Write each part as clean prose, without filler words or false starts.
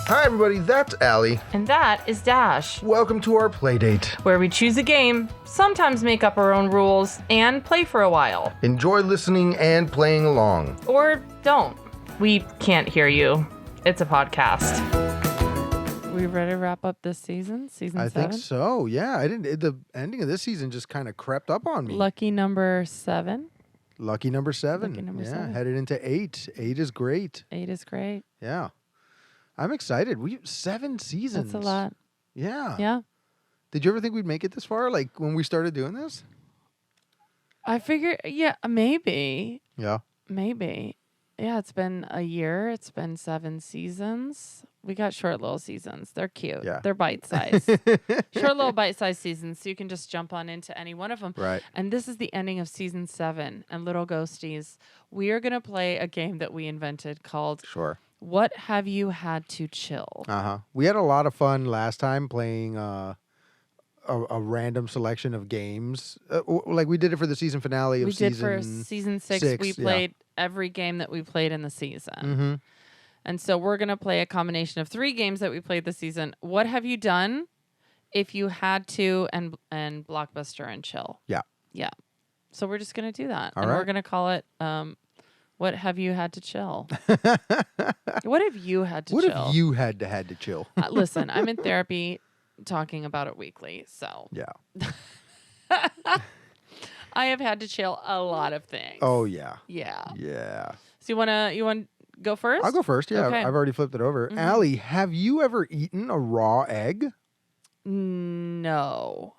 Hi everybody, that's Allie. And that is Dash, Welcome to our playdate. where we choose a game, sometimes make up our own rules, and play for a while. Enjoy listening and playing along. Or don't. We can't hear you. It's a podcast. We ready to wrap up this season? Season 7? I think so, yeah. The ending of this season just kind of crept up on me. Lucky number 7. Lucky number 7. Lucky number yeah, 7. Headed into 8. 8 is great. 8 is great. Yeah. I'm excited. 7 seasons. That's a lot. Yeah. Yeah. Did you ever think we'd make it this far, like when we started doing this? I figure, yeah, maybe. Yeah. Maybe. Yeah, it's been a year. It's been 7 seasons. We got short little seasons. They're cute. Yeah. They're bite-sized. Short little bite-sized seasons, so you can just jump on into any one of them. Right. And this is the ending of season 7. And little ghosties, we are going to play a game that we invented called Sure. What Have You Had to Chill? Uh-huh. We had a lot of fun last time playing a random selection of games. Like we did it for the season finale of We season did for season 6. We played every game that we played in the season. Mm-hmm. And so we're going to play a combination of 3 games that we played this season. What have you done if you had to and Blockbuster and Chill? Yeah. Yeah. So we're just going to do that. All and right. we're going to call it What Have You Had to Chill? What have you had to What chill? if you had to chill? Listen, I'm in therapy talking about it weekly. So Yeah. I have had to chill a lot of things. Oh, yeah. Yeah. Yeah. So you want to go first? I'll go first. Yeah, Okay. I've already flipped it over. Mhm. Allie, have you ever eaten a raw egg? No.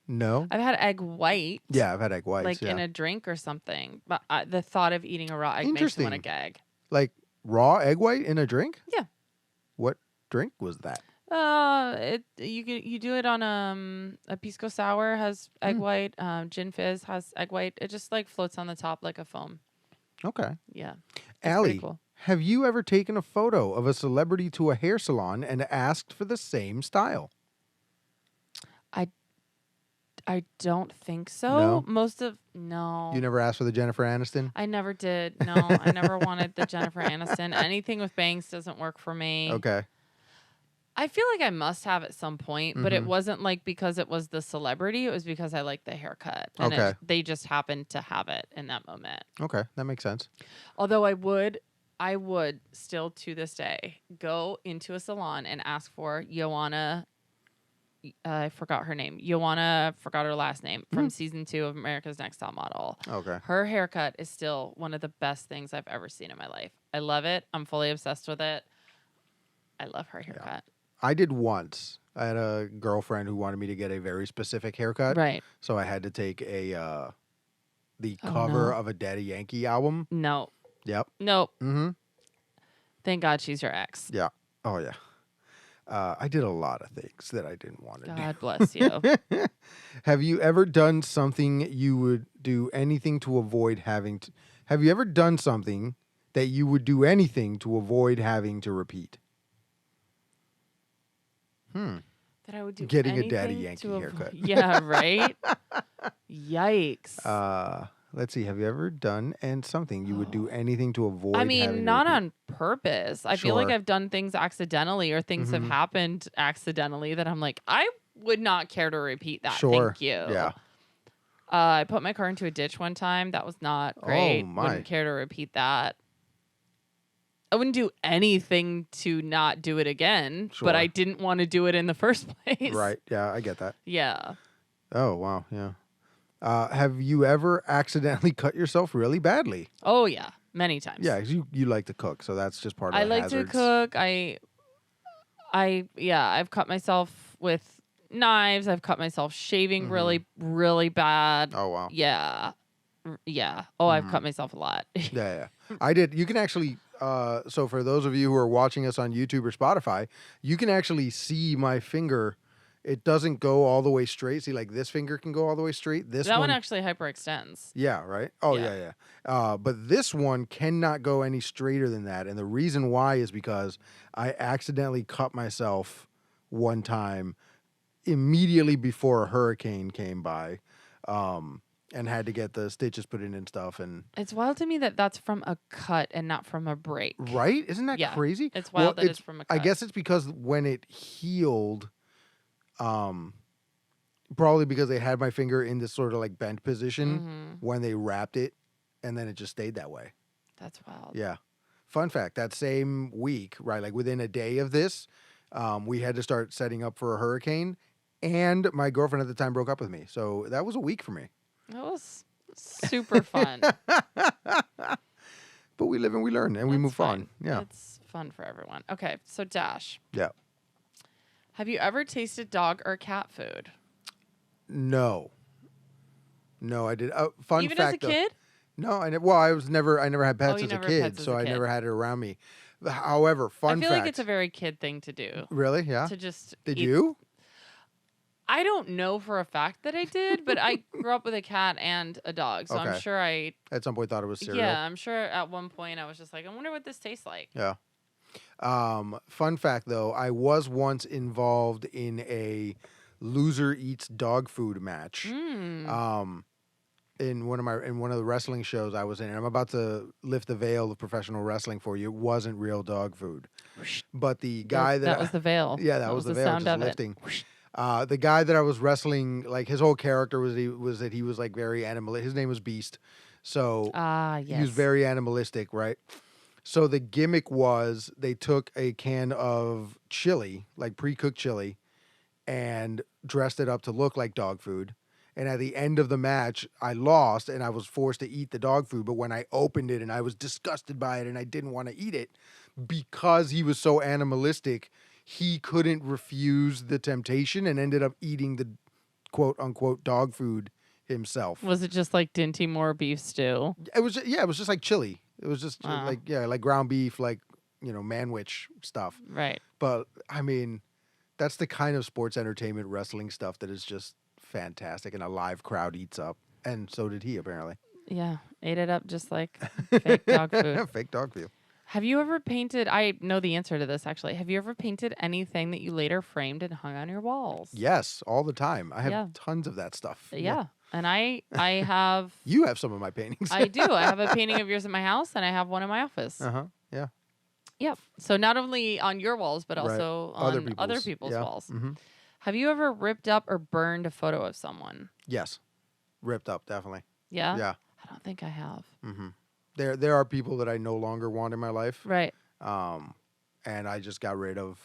No? I've had egg white. Yeah, I've had egg whites. Like yeah. in a drink or something. But the thought of eating a raw egg makes me Interesting. want to gag. Like raw egg white in a drink? Yeah. What drink was that? You do it on a pisco sour has egg white. Gin fizz has egg white. It just like floats on the top like a foam. Okay. Yeah. It's Allie, pretty cool. have you ever taken a photo of a celebrity to a hair salon and asked for the same style? I don't think so. No? No. You never asked for the Jennifer Aniston? I never did. No, I never wanted the Jennifer Aniston. Anything with bangs doesn't work for me. Okay. I feel like I must have at some point, but it Mhm. wasn't like because it was the celebrity. It was because I liked the haircut. And Okay. they just happened to have it in that moment. Okay. That makes sense. Although I would still to this day go into a salon and ask for Joanna. I forgot her name. Joanna, forgot her last name from season 2 of America's Next Top Model. Okay. Her haircut is still one of the best things I've ever seen in my life. I love it. I'm fully obsessed with it. I love her haircut. I did once. I had a girlfriend who wanted me to get a very specific haircut. Right. So I had to take the Oh, cover no. of a Daddy Yankee album. No. Yep. Nope. Mm-hmm. Thank God she's your ex. Yeah. Oh, yeah. I did a lot of things that I didn't want to God bless you. do. Have you ever done something you would do anything to avoid having to... Have you ever done something that you would do anything to avoid having to repeat? That I would do Getting a Daddy anything Yankee to haircut. Yeah, right? Yikes. Let's see. Have you ever done something you would do anything to avoid? I having mean, to not repeat? on purpose. I feel like Sure. I've done things accidentally or things have happened accidentally that I'm like, I would not care to repeat that. Sure. Thank you. Yeah. I put my car into a ditch one time. That was not great. Oh, my. Wouldn't care to repeat that. I wouldn't do anything to not do it again, but I Sure. didn't want to do it in the first place. Right. Yeah, I get that. Yeah. Oh, wow. Yeah. Have you ever accidentally cut yourself really badly? Oh, yeah. Many times. Yeah, 'cause you like to cook, so that's just part of I the like hazards. to cook. I've cut myself with knives. I've cut myself shaving really, really bad. Oh, wow. Yeah. Yeah. Oh, I've cut myself a lot. Yeah. I did. You can actually, so for those of you who are watching us on YouTube or Spotify, you can actually see my finger. It doesn't go all the way straight. See, like this finger can go all the way straight. This That one one actually hyperextends. Yeah, right? Oh, Yeah. yeah. But this one cannot go any straighter than that. And the reason why is because I accidentally cut myself one time immediately before a hurricane came by. and had to get the stitches put in and stuff. And It's wild to me that that's from a cut and not from a break. right? Isn't that Yeah. crazy? It's wild that it's from a cut. I guess it's because when it healed, probably because they had my finger in this sort of like bent position when they wrapped it, and then it just stayed that way. That's wild. Yeah. Fun fact, that same week, right, like within a day of this, we had to start setting up for a hurricane, and my girlfriend at the time broke up with me. So that was a week for me. That was super fun. But we live and we learn, and we move on. Yeah. It's fun for everyone. Okay, so Dash. Yeah. Have you ever tasted dog or cat food? No. No, I did. Fun Even fact, as a kid? No, I never had pets you as a never had kid, pets as so a I kid. never had it around me. However, fun I feel fact. like it's a very kid thing to do. Really? Yeah. To just Did eat. you? I don't know for a fact that I did, but I grew up with a cat and a dog, so I'm Okay. sure I. At some point thought it was cereal. Yeah, I'm sure at one point I was just like, I wonder what this tastes like. Yeah. Fun fact though, I was once involved in a loser eats dog food match. In one of the wrestling shows I was in, and I'm about to lift the veil of professional wrestling for you. It wasn't real dog food, but the guy that was the veil. yeah, that was the veil, sound just of lifting. The guy that I was wrestling, like his whole character was that he was like very animal. His name was Beast, so yes. he was very animalistic, right? So the gimmick was they took a can of chili, like pre-cooked chili, and dressed it up to look like dog food. And at the end of the match, I lost and I was forced to eat the dog food. But when I opened it and I was disgusted by it and I didn't want to eat it because he was so animalistic, he couldn't refuse the temptation and ended up eating the quote unquote dog food himself. Was it just like Dinty Moore beef stew? It was just like chili. It was just like ground beef, like, manwich stuff. Right. But I mean, that's the kind of sports entertainment wrestling stuff that is just fantastic and a live crowd eats up. And so did he, apparently. Yeah. Ate it up just like fake dog food. Fake dog food. Have you ever painted? I know the answer to this, actually. Have you ever painted anything that you later framed and hung on your walls? Yes, all the time. I have tons of that stuff. Yeah. And I have. You have some of my paintings. I do. I have a painting of yours in my house, and I have one in my office. Uh-huh. Yeah. Yep. So not only on your walls, but also on other people's walls. Mm-hmm. Have you ever ripped up or burned a photo of someone? Yes. Ripped up, definitely. Yeah? Yeah. I don't think I have. Mm-hmm. There are people that I no longer want in my life. Right. And I just got rid of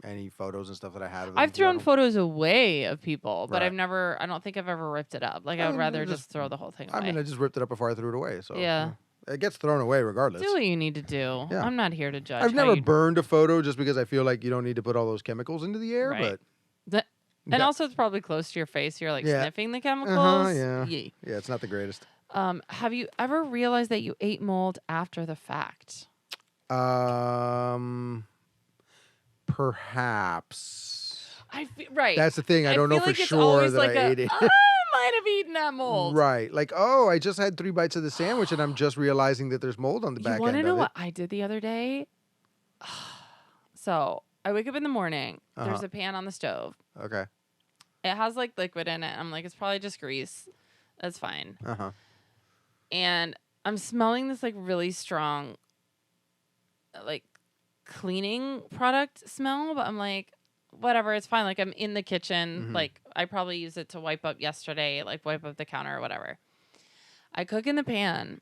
any photos and stuff that I had of them. I've thrown photos away of people, but Right. I don't think I've ever ripped it up. Like, I would rather just throw the whole thing away. I mean, I just ripped it up before I threw it away. So Yeah. It gets thrown away regardless. Do what you need to do. Yeah. I'm not here to judge. I've how never you- burned a photo just because I feel like you don't need to put all those chemicals into the air, Right. but And yeah. also, it's probably close to your face. You're like Yeah. sniffing the chemicals. Yeah. Yee. Yeah, it's not the greatest. Have you ever realized that you ate mold after the fact? Perhaps. Right. That's the thing. I don't know feel for like it's sure always that like I ate it. I might have eaten that mold. Right. Like, oh, I just had 3 bites of the sandwich and I'm just realizing that there's mold on the back You want end to know of what I did the other day? So I wake up in the morning. Uh-huh. There's a pan on the stove. it. Okay. It has like liquid in it. I'm like, it's probably just grease. That's fine. Uh-huh. And I'm smelling this like really strong, like cleaning product smell. But I'm like, whatever, it's fine. Like I'm in the kitchen. Mhm. Like I probably used it to wipe up yesterday, like wipe up the counter or whatever. I cook in the pan.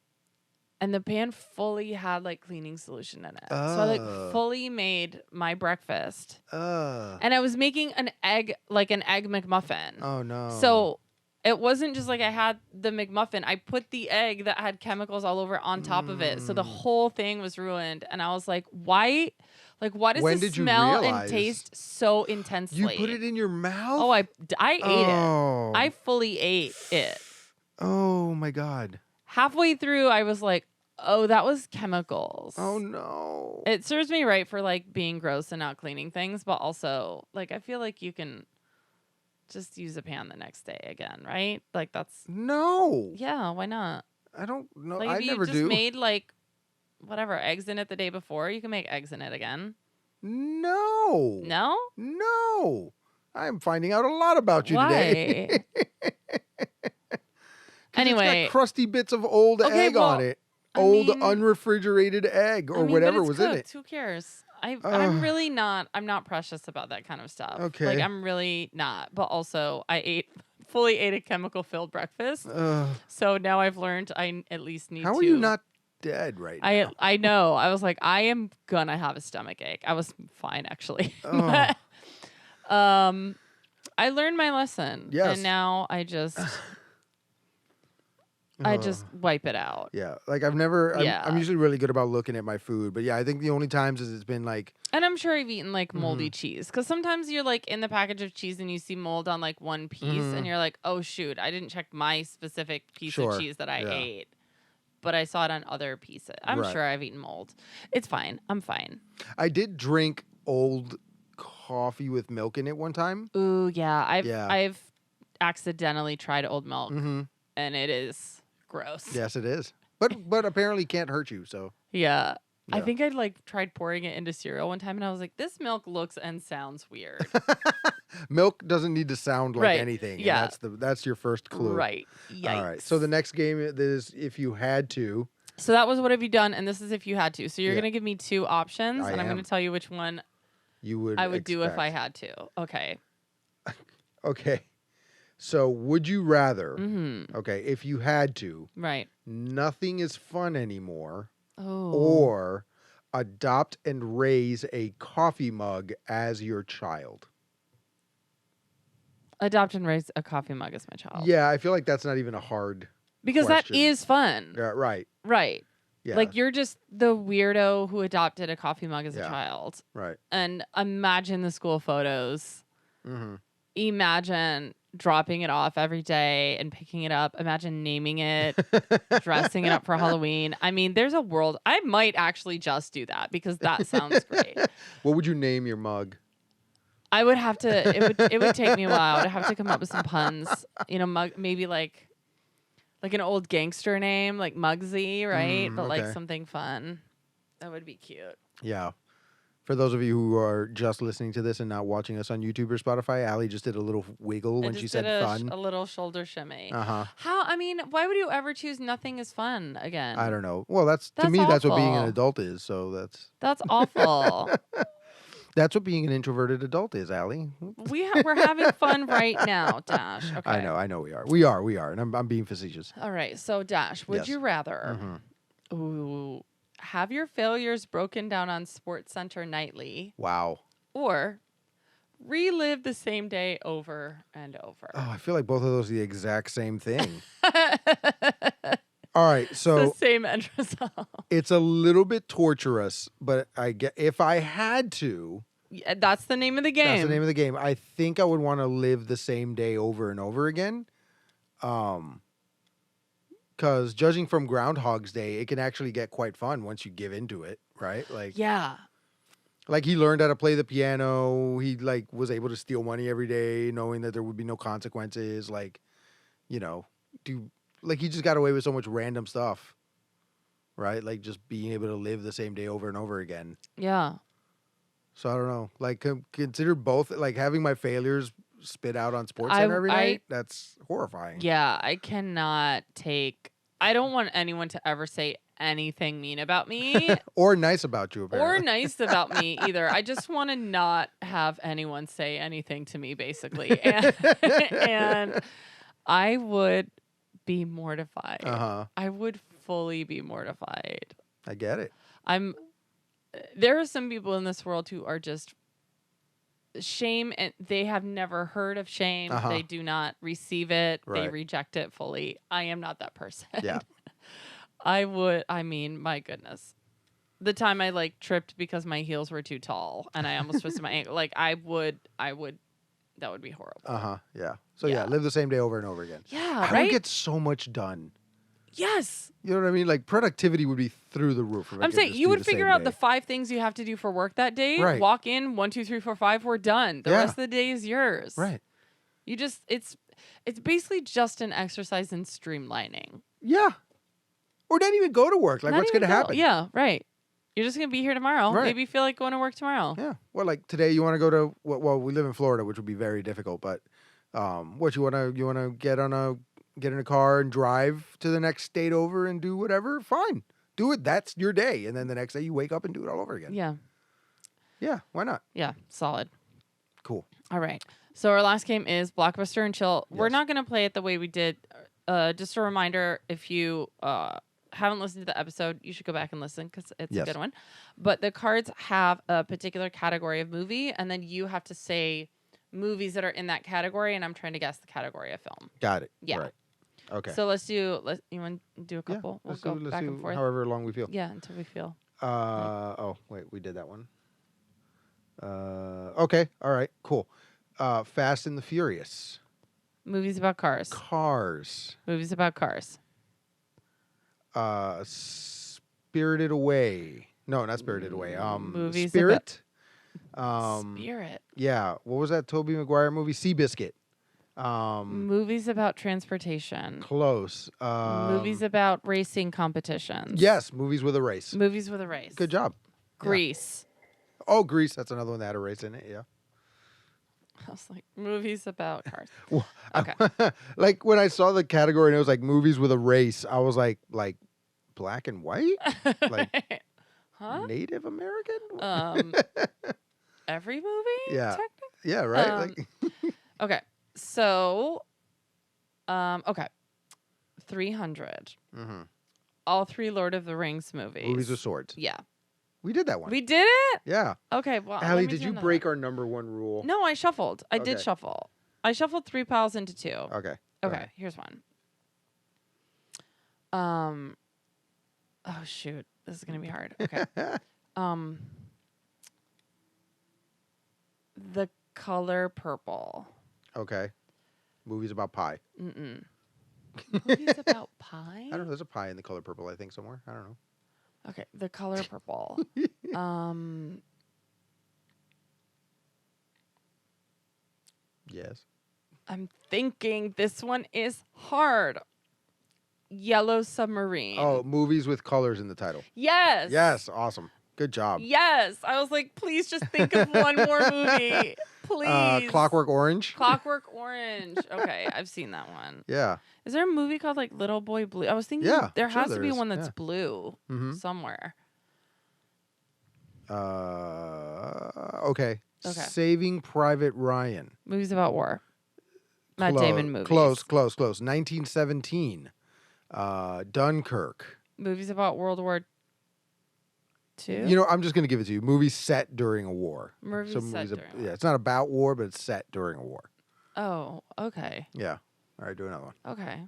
And the pan fully had like cleaning solution in it. So I like fully made my breakfast. And I was making an egg McMuffin. Oh, no. So it wasn't just like I had the McMuffin. I put the egg that had chemicals all over on top of it. So the whole thing was ruined. And I was like, why? Like, why does When this did you smell and realize? taste so intensely? You put it in your mouth? Oh, I ate Oh. it. I fully ate it. Oh, my God. Halfway through, I was like, oh, that was chemicals. Oh, no. It serves me right for like being gross and not cleaning things, but also like I feel like you can just use a pan the next day again, right? Like that's No. yeah, why not? I don't know. Like I if you never just do. made like whatever eggs in it the day before, you can make eggs in it again. No. No? No. I'm finding out a lot about you today. Why? 'Cause it's Anyway. got crusty bits of old Okay, egg on well, it. I Old mean- unrefrigerated egg or I mean, whatever but it's was in it. cooked. Who cares? I'm Ugh. really not. I'm not precious about that kind of stuff. Okay. Like I'm really not. But also, I fully ate a chemical-filled breakfast. So now I've learned I at least need to. How are you not dead right now? I know. I was like, I am gonna have a stomach ache. I was fine actually. Oh. But, I learned my lesson. Yes. And now I just wipe it out. Yeah, like I've never. Yeah. I'm usually really good about looking at my food, but yeah, I think the only times is it's been like. And I'm sure I've eaten like moldy Mm-hmm. cheese because sometimes you're like in the package of cheese and you see mold on like one piece and you're like, oh shoot, I didn't check my specific piece Mm-hmm. Sure, of cheese that I yeah. ate, but I saw it on other pieces. I'm Right. sure I've eaten mold. It's fine. I'm fine. I did drink old coffee with milk in it one time. Ooh yeah, Yeah. I've accidentally tried old milk Mm-hmm. and it is gross. Yes, it is. But apparently can't hurt you. So Yeah. I Yeah. think I like tried pouring it into cereal one time and I was like, this milk looks and sounds weird. milk doesn't need to sound like Right, anything. and yeah. that's your first clue. Right. Yikes. All right. So the next game is if you had to. So that was what have you done, and this is if you had to. So you're Yeah. gonna give me two options, I and I'm am. gonna tell you which one You would. I would do if I expect. had to. Okay. Okay. So would you rather? Mm-hmm. Okay, if you had to, Right. nothing is fun anymore, Oh. or adopt and raise a coffee mug as your child. Adopt and raise a coffee mug as my child. Yeah, I feel like that's not even a hard. Because question. that is fun. Yeah, right. Right. Yeah. Like you're just the weirdo who adopted a coffee mug as a Yeah. child. right. And imagine the school photos. Mm-hmm. Imagine dropping it off every day and picking it up. Imagine naming it, dressing it up for Halloween. I mean, there's a world. I might actually just do that because that sounds great. What would you name your mug? I would have to. It would take me a while. I would have to come up with some puns. You know, maybe like an old gangster name, like Muggsy, right? But like okay. something fun. That would be cute. Yeah. For those of you who are just listening to this and not watching us on YouTube or Spotify, Allie just did a little wiggle I when just she said did fun. a little shoulder shimmy. Uh-huh. How? I mean, why would you ever choose nothing is fun again? I don't know. Well, to That's me that's what being an awful. adult is. So That's awful. that's what being an introverted adult is, Allie. We're having fun right now, Dash. Okay. I know we are. We are, and I'm being facetious. All right. So, Dash, would Yes. you rather Mhm. ooh, have your failures broken down on Sports Center nightly, Wow. or relive the same day over and over? Oh, I feel like both of those are the exact same thing. All right, The so same end result. it's a little bit torturous, but I get if I had to, Yeah, that's the name of the game. that's the name of the game. I think I would want to live the same day over and over again. Because judging from Groundhog's Day, it can actually get quite fun once you give into it, right? Yeah. Like he learned how to play the piano. He like was able to steal money every day, knowing that there would be no consequences. Like, he just got away with so much random stuff, right? Like just being able to live the same day over and over again. Yeah. So I don't know. Like consider both. Like having my failures spit out on SportsCenter every night. That's horrifying. Yeah. I cannot take. I don't want anyone to ever say anything mean about me. Or nice about you, Or apparently. nice about me either. I just want to not have anyone say anything to me, basically. And I would be mortified. Uh-huh. I would fully be mortified. I get it. There are some people in this world who are just shame, and they have never heard of shame. Uh-huh. They do not receive it. They Right. reject it fully. I am not that person. Yeah. I mean, my goodness. The time I like tripped because my heels were too tall and I almost twisted my ankle. Like I would, that would be horrible. Uh-huh. Yeah. So yeah, Yeah. live the same day over and over again. Yeah, I would right? get so much done. Yes. You know what I mean? Like productivity would be through the roof. If I I'm could saying just you do would the figure same out day. the 5 things you have to do for work that day. Right. Walk in, 1, 2, 3, 4, 5, we're done. The Yeah. rest of the day is yours. Right. You just, it's basically just an exercise in streamlining. Yeah. Or not even go to work. Like Not what's even going to happen? Yeah, right. You're just going to be here tomorrow. Right. Maybe you feel like going to work tomorrow. Yeah. Well, like today you want to go to well, we live in Florida, which would be very difficult, but what you want to get on get in a car and drive to the next state over and do whatever, fine. Do it. That's your day. And then the next day you wake up and do it all over again. Yeah. Yeah, why not? Yeah. Solid. Cool. All right. So our last game is Blockbuster and Chill. We're Yes. not going to play it the way we did. Just a reminder, if you haven't listened to the episode, you should go back and listen because it's a Yes. good one. But the cards have a particular category of movie, and then you have to say movies that are in that category, and I'm trying to guess the category of film. Got it. Yeah. Right. Okay. So you want to do a couple? Let's we'll do, go let's back do and forth. however long we feel. Yeah, until we feel. Oh, wait, we did that one. Okay. All right. Cool. Fast and the Furious. Movies about cars. Cars. Movies about cars. Spirited Away. No, not Spirited Away. Movies Spirit. Spirit. Yeah. What was that Tobey Maguire movie? Seabiscuit. Movies about transportation. Close. Movies about racing competitions. Yes, movies with a race. Movies with a race. Good job. Grease. Oh, Grease. That's another one that had a race in it. Yeah. I was like, movies about cars. Well, Okay. like when I saw the category and it was like movies with a race, I was like black and white, like Huh? Native American. Every movie? Yeah. Technically? Yeah. Right. Okay. So, okay. 300. Mm-hmm. All 3 Lord of the Rings movies. Movies with swords. Yeah. We did that one. We did it? Yeah. Okay. Well, let Allie, me did do you another break one. our number 1 rule? No, I shuffled. I did Okay. shuffle. I shuffled 3 piles into 2. Okay. Go Okay, ahead. here's one. Oh shoot, this is gonna be hard. Okay. The color purple. Okay. Movies about pie. Movies about pie? I don't know. There's a pie in The Color Purple, I think, somewhere. I don't know. Okay, the color purple. Yes. I'm thinking this one is hard. Yellow Submarine. Oh, movies with colors in the title. Yes. Yes. Awesome. Good job. Yes. I was like, please just think of one more movie. Please. Clockwork Orange. Clockwork Orange. Okay, I've seen that one. Yeah. Is there a movie called like Little Boy Blue? I was thinking Yeah, there sure has to there be is. one that's Yeah. blue Mhm. somewhere. Okay. Okay. Saving Private Ryan. Movies about war. Matt Clo- Damon movies. Close. 1917. Dunkirk. Movies about World War II. You know, I'm just going to give it to you. Movies set during a war. Movies set during war. Yeah, it's not about war, but it's set during a war. Oh, okay. Yeah. All right, do another one. Okay.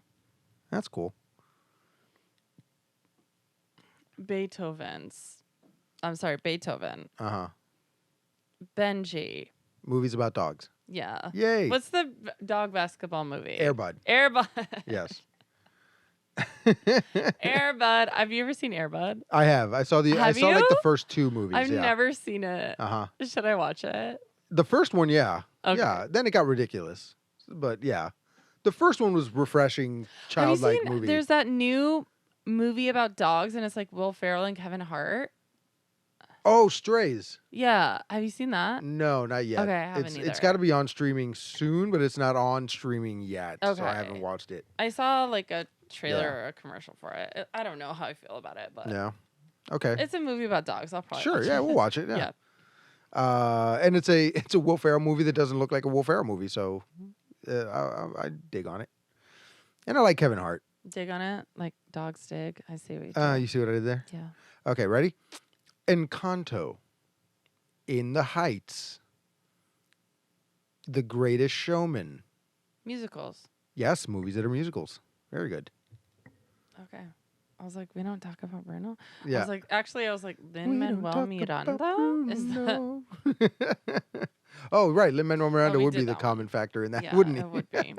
That's cool. Beethoven. Uh-huh. Benji. Movies about dogs. Yeah. Yay. What's the dog basketball movie? Airbud. Airbud. Yes. Airbud. Have you ever seen Airbud? I have. I saw like Have the you? first 2 movies. I've yeah. never seen it. Uh-huh. Should I watch it? The first one, yeah. Okay. Yeah. Then it got ridiculous. But yeah. The first one was refreshing, childlike Have you seen, movie. There's that new movie about dogs, and it's like Will Ferrell and Kevin Hart. Oh, Strays. Yeah. Have you seen that? No, not yet. Okay, I haven't It's either. got to be on streaming soon, but it's not on streaming yet. So I haven't Okay. watched it. I saw like a trailer Yeah. or a commercial for it. I don't know how I feel about it, but Yeah. Okay. it's a movie about dogs. I'll probably Sure. watch Yeah, it. we'll watch it. Yeah. Yeah. And it's a Will Ferrell movie that doesn't look like a Will Ferrell movie, so I dig on it. And I like Kevin Hart. Dig on it, like dogs dig. I see what you did. You see what I did there? Yeah. Okay, ready? Encanto. In the Heights. The Greatest Showman. Musicals. Yes, movies that are musicals. Very good. Okay. I was like, we don't talk about Bruno. Yeah. I was like, We Lin don't Manuel talk Miranda. about Is that? Bruno. Oh, right. Lin-Manuel Miranda we would be did the that common factor in that, Yeah, wouldn't he? it would be.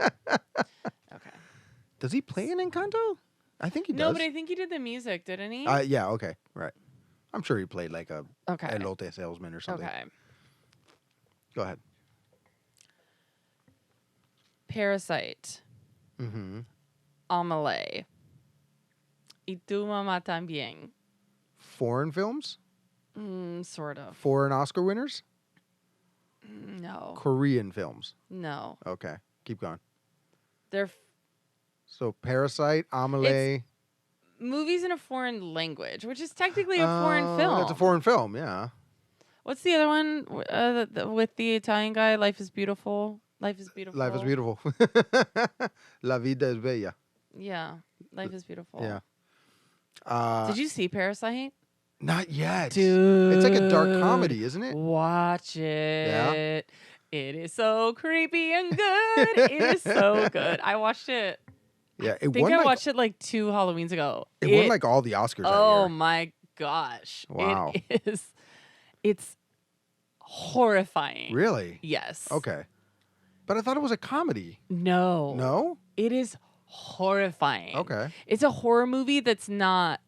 Okay. Does he play in Encanto? I think he No, does. but I think he did the music, didn't he? Yeah, okay. Right. I'm sure he played like a okay. elote salesman or something. Okay. Go ahead. Parasite. Mm-hmm. Amelie. Y tu mamá también. Foreign films? Sort of. Foreign Oscar winners? No. Korean films. No. Okay. Keep going. They're So Parasite, Amelie. Movies in a foreign language, which is technically a foreign film. It's a foreign film, yeah. What's the other one with the Italian guy? Life is Beautiful. Life is Beautiful. Life is beautiful. La vida es bella. Yeah, Life is Beautiful. Yeah. Did you see Parasite? Not yet. Dude. It's like a dark comedy, isn't it? Watch it. Yeah. It is so creepy and good. It is so good. I watched it. Yeah, I think I watched it like 2 Halloweens ago. It won like all the Oscars that Oh year. my gosh. Wow. It's horrifying. Really? Yes. Okay. But I thought it was a comedy. No. No? It is horrifying. Okay. It's a horror movie that's not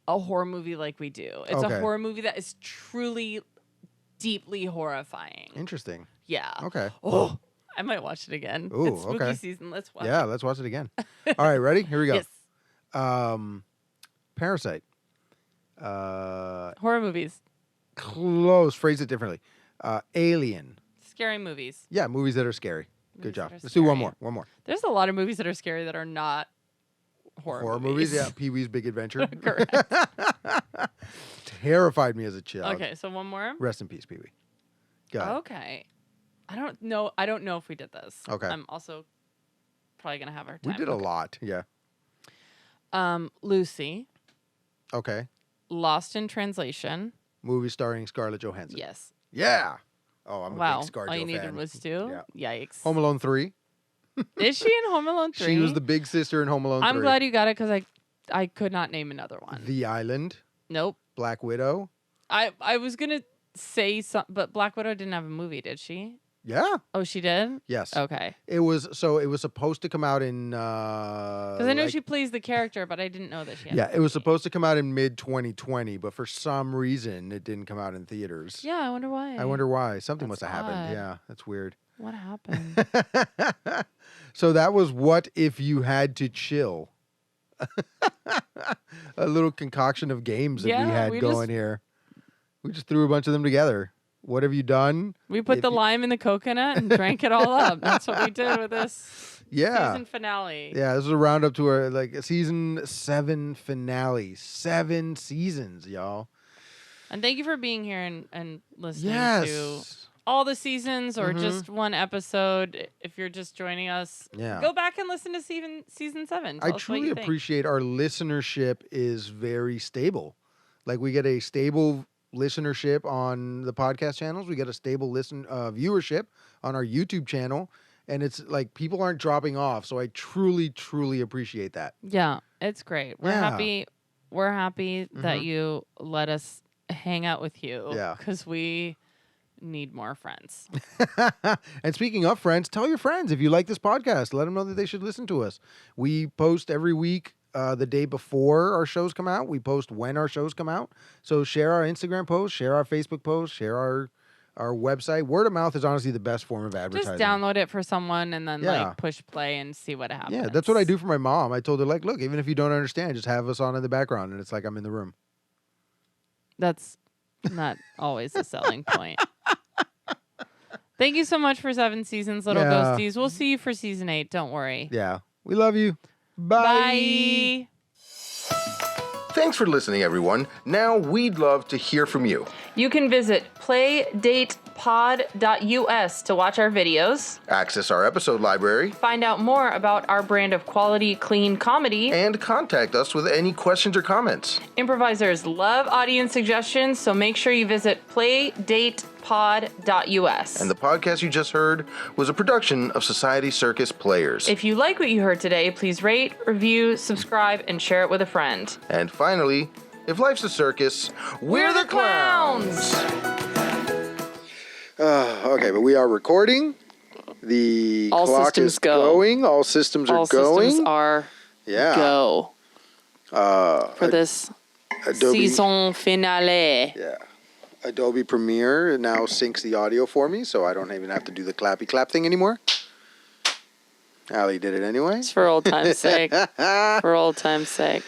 a horror movie like we do. It's Okay. a horror movie that is truly deeply horrifying. Interesting. Yeah. Okay. Oh, I might watch it again. Ooh, It's spooky okay. season. Let's watch Yeah, it. let's watch it again. All right, ready? Here we go. Yes. Parasite. Horror movies. Close. Phrase it differently. Alien. Scary movies. Yeah, movies that are scary. Good Movies job. that are Let's do one scary. more. One more. There's a lot of movies that are scary that are not horror movies. Yeah. Pee-wee's Big Adventure. Correct. Terrified me as a child. Okay, so one more. Rest in peace, Pee-wee. Go ahead. Okay. I don't know if we did this. Okay. I'm also probably gonna have our time. We did a lot. Yeah. Lucy. Okay. Lost in Translation. Movie starring Scarlett Johansson. Yes. Yeah. Oh, I'm a Wow. big ScarJo All you fan. needed was 2? Yeah. Yikes. Home Alone 3. Is she in Home Alone 3? She was the big sister in Home Alone 3. I'm glad you got it because I could not name another one. The Island. Nope. Black Widow. I was gonna say but Black Widow didn't have a movie, did she? Yeah. Oh, she did? Yes. Okay. It was supposed to come out in Because I know she plays the character, but I didn't know that she had Yeah, a it was movie. supposed to come out in mid 2020, but for some reason it didn't come out in theaters. Yeah, I wonder why. I wonder why. Something That's must have happened. odd. Yeah, that's weird. What happened? So that was What If You Had to Chill. A little concoction of games that Yeah, we had we going just- here. We just threw a bunch of them together. What have you done? We put If the you- lime in the coconut and drank it all up. That's what we did with this Yeah. season finale. Yeah, this is a roundup to our season 7 finale. 7 seasons, y'all. And thank you for being here and listening to Yes. all the seasons or Mhm. just one episode. If you're just joining us, Yeah. go back and listen to season 7. I Tell us what truly you think. appreciate our listenership is very stable. Like we get a stable listenership on the podcast channels. We get a stable viewership on our YouTube channel. And it's like people aren't dropping off. So I truly, truly appreciate that. Yeah, it's great. We're Yeah. happy. We're happy that Mhm. you let us hang out with you. Yeah. Because we need more friends. And speaking of friends, tell your friends if you like this podcast. Let them know that they should listen to us. We post every week. The day before our shows come out, we post when our shows come out. So share our Instagram post, share our Facebook post, share our website. Word of mouth is honestly the best form of advertising. Just download it for someone and then Yeah. like push play and see what happens. Yeah, that's what I do for my mom. I told her like, look, even if you don't understand, just have us on in the background, and it's like I'm in the room. That's not always a selling point. Thank you so much for 7 seasons, little Yeah. ghosties. We'll see you for season 8. Don't worry. Yeah, we love you. Bye. Thanks for listening, everyone. Now we'd love to hear from you. You can visit playdatepod.us to watch our videos, Access our episode library, find out more about our brand of quality, clean comedy. and contact us with any questions or comments. Improvisers love audience suggestions, so make sure you visit playdatepod.us. And the podcast you just heard was a production of Society Circus Players. If you like what you heard today, please rate, review, subscribe, and share it with a friend. And finally, if life's a circus, we're the clowns! Okay, but we are recording. The All clock systems is go. going. All systems are All going. systems are Yeah. go for this Adobe, season finale. Yeah. Adobe Premiere now syncs the audio for me, so I don't even have to do the clappy clap thing anymore. Allie did it anyway. It's for old time's sake. For old time's sake.